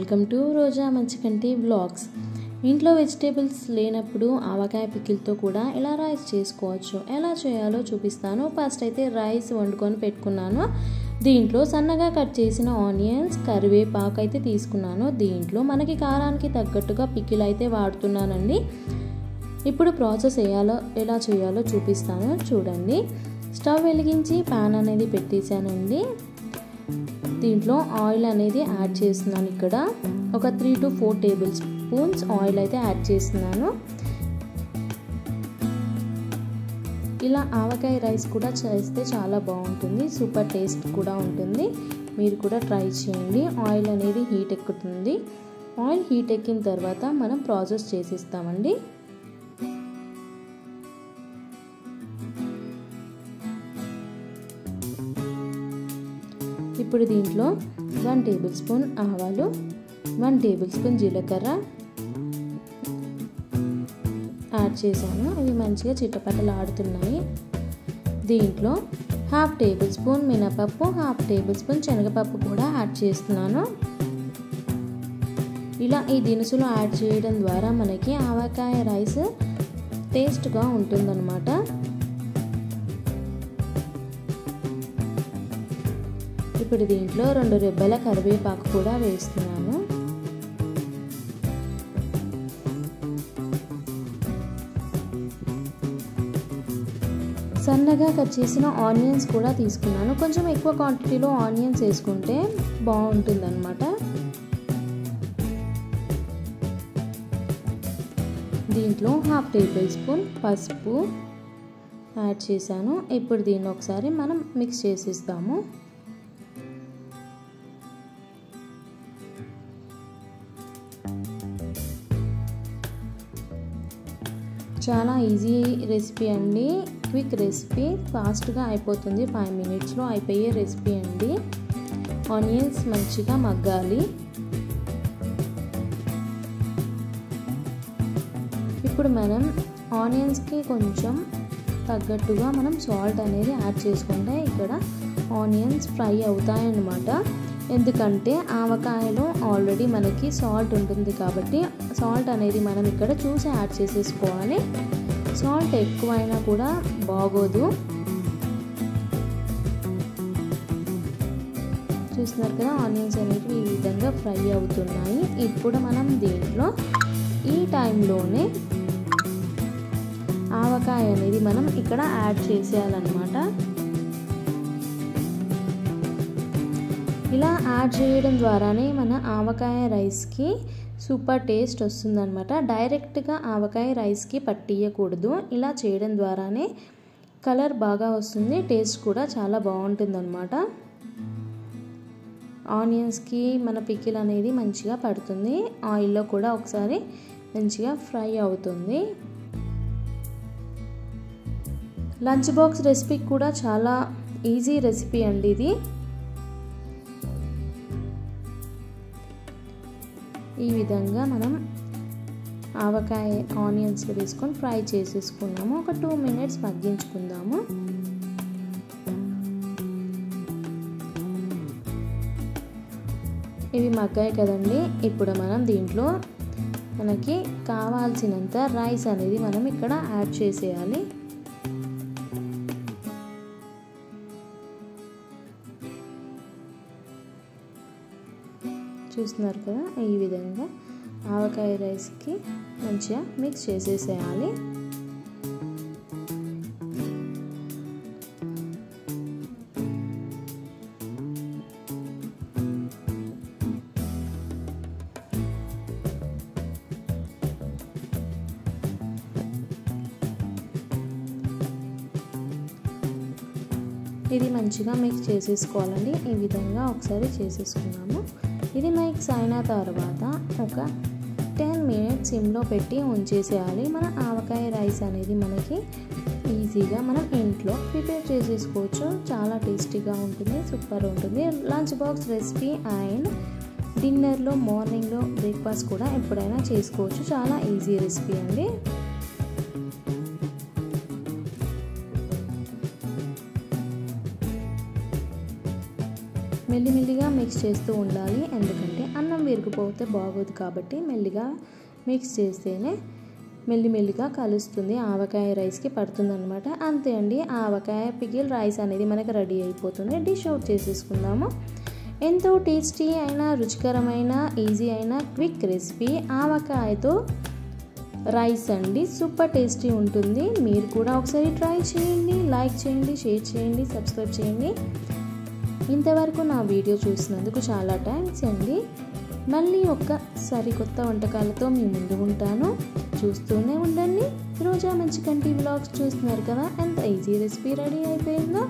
Welcome to Roja Manchikanti vlogs. ఇంట్లో vegetables లేనప్పుడు ఆవకాయ పికిల్తో కూడా ఎలా రైస్ చేసుకోవచ్చు, ఎలా చేయాలో చూపిస్తాను. ఫస్ట్ అయితే రైస్ వండుకొని పెట్టుకున్నాను. దీంట్లో సన్నగా కట్ చేసిన ఆనియన్స్, కరివేపాకు అయితే తీసుకున్నాను. దీంట్లో మనకి కారానికి తగ్గట్టుగా పికిల్ అయితే వాడుతున్నానండి. ఇప్పుడు ప్రాసెస్ ఎలా చేయాలో చూపిస్తాను చూడండి. స్టవ్ వెలిగించి ప్యాన్ అనేది పెట్టేశానండి. దీంట్లో ఆయిల్ అనేది యాడ్ చేస్తున్నాను. ఇక్కడ ఒక 3 to 4 టేబుల్ స్పూన్స్ ఆయిల్ అయితే యాడ్ చేస్తున్నాను. ఇలా ఆవకాయ రైస్ కూడా చేస్తే చాలా బాగుంటుంది, సూపర్ టేస్ట్ కూడా ఉంటుంది. మీరు కూడా ట్రై చేయండి. ఆయిల్ అనేది హీట్ ఎక్కుతుంది. ఆయిల్ హీట్ ఎక్కిన తర్వాత మనం ప్రాసెస్ చేసిస్తామండి. ఇప్పుడు దీంట్లో 1 టేబుల్ స్పూన్ ఆవాలు, 1 టేబుల్ స్పూన్ జీలకర్ర యాడ్ చేశాను. ఇవి మంచిగా చిటపటలాడుతున్నాయి. దీంట్లో 1/2 టేబుల్ స్పూన్ మినపప్పు, 1/2 టేబుల్ స్పూన్ శనగపప్పు కూడా యాడ్ చేస్తున్నాను. ఇలా ఈ దినుసులు యాడ్ చేయడం ద్వారా మనకి ఆవకాయ రైస్ టేస్ట్గా ఉంటుందన్నమాట. ఇప్పుడు దీంట్లో 2 రెబ్బల కరివేపాకు కూడా వేస్తున్నాను. సన్నగా కట్ చేసిన ఆనియన్స్ కూడా తీసుకున్నాను. కొంచెం ఎక్కువ క్వాంటిటీలో ఆనియన్స్ వేసుకుంటే బాగుంటుందన్నమాట. దీంట్లో 1/2 టేబుల్ స్పూన్ పసుపు యాడ్ చేశాను. ఇప్పుడు దీన్ని ఒకసారి మనం మిక్స్ చేసిస్తాము. చాలా ఈజీ రెసిపీ అండి, క్విక్ రెసిపీ, ఫాస్ట్గా అయిపోతుంది. 5 మినిట్స్లో అయిపోయే రెసిపీ అండి. ఆనియన్స్ మంచిగా మగ్గాలి. ఇప్పుడు మనం ఆనియన్స్కి కొంచెం తగ్గట్టుగా మనం సాల్ట్ అనేది యాడ్ చేసుకుంటే ఇక్కడ ఆనియన్స్ ఫ్రై అవుతాయన్నమాట. ఎందుకంటే ఆవకాయలో ఆల్రెడీ మనకి సాల్ట్ ఉంటుంది కాబట్టి సాల్ట్ అనేది మనం ఇక్కడ చూసి యాడ్ చేసేసుకోవాలి. సాల్ట్ ఎక్కువైనా కూడా బాగోదు. చూస్తున్నారు కదా, ఆనియన్స్ అనేవి ఈ విధంగా ఫ్రై అవుతున్నాయి. ఇప్పుడు మనం దీంట్లో ఈ టైంలోనే ఆవకాయ అనేది మనం ఇక్కడ యాడ్ చేసేయాలన్నమాట. ఇలా యాడ్ చేయడం ద్వారానే మన ఆవకాయ రైస్కి సూపర్ టేస్ట్ వస్తుందన్నమాట. డైరెక్ట్గా ఆవకాయ రైస్కి పట్టియకూడదు. ఇలా చేయడం ద్వారానే కలర్ బాగా వస్తుంది, టేస్ట్ కూడా చాలా బాగుంటుందన్నమాట. ఆనియన్స్కి మన పికిల్ అనేది మంచిగా పడుతుంది. ఆయిల్లో కూడా ఒకసారి మంచిగా ఫ్రై అవుతుంది. లంచ్ బాక్స్ రెసిపీ కూడా చాలా ఈజీ రెసిపీ అండి ఇది. ఈ విధంగా మనం ఆవకాయ ఆనియన్స్ వేసుకొని ఫ్రై చేసేసుకున్నాము. ఒక 2 మినిట్స్ మగ్గించుకుందాము. ఇవి మగ్గాయి కదండి. ఇప్పుడు మనం దీంట్లో మనకి కావాల్సినంత రైస్ అనేది మనం ఇక్కడ యాడ్ చేసేయాలి. చూస్తున్నారు కదా, ఈ విధంగా ఆవకాయ రైస్కి మంచిగా మిక్స్ చేసేసేయాలి. ఇది మంచిగా మిక్స్ చేసేసుకోవాలండి. ఈ విధంగా ఒకసారి చేసేసుకున్నాము. ఇది మిక్స్ అయిన తర్వాత ఒక 10 మినిట్స్ సిమ్లో పెట్టి ఉంచేసేయాలి. మన ఆవకాయ రైస్ అనేది మనకి ఈజీగా మనం ఇంట్లో ప్రిపేర్ చేసేసుకోవచ్చు. చాలా టేస్టీగా ఉంటుంది, సూపర్ ఉంటుంది. లంచ్ బాక్స్ రెసిపీ అండ్ డిన్నర్లో, మార్నింగ్లో బ్రేక్ఫాస్ట్ కూడా ఎప్పుడైనా చేసుకోవచ్చు. చాలా ఈజీ రెసిపీ అండి. మెల్లిమెల్లిగా మిక్స్ చేస్తూ ఉండాలి, ఎందుకంటే అన్నం విరిగిపోతే బాగోదు కాబట్టి మెల్లిగా మిక్స్ చేస్తేనే మెల్లిమెల్లిగా కలుస్తుంది, ఆవకాయ రైస్కి పడుతుంది అనమాట. అంతే అండి, ఆవకాయ పికిల్ రైస్ అనేది మనకు రెడీ అయిపోతుంది. డిష్ అవుట్ చేసేసుకుందాము. ఎంతో టేస్టీ అయిన, రుచికరమైన, ఈజీ అయిన క్విక్ రెసిపీ ఆవకాయతో రైస్ అండి. సూపర్ టేస్టీ ఉంటుంది. మీరు కూడా ఒకసారి ట్రై చేయండి. లైక్ చేయండి, షేర్ చేయండి, సబ్స్క్రైబ్ చేయండి. ఇంతవరకు నా వీడియో చూసినందుకు చాలా థ్యాంక్స్ అండి. మళ్ళీ ఒక సరికొత్త వంటకాలతో మీ ముందు ఉంటాను. చూస్తూనే ఉండండి. రోజా మంచికంటి వ్లాగ్స్ చూస్తున్నారు కదా, ఎంత ఈజీ రెసిపీ రెడీ అయిపోయిందో.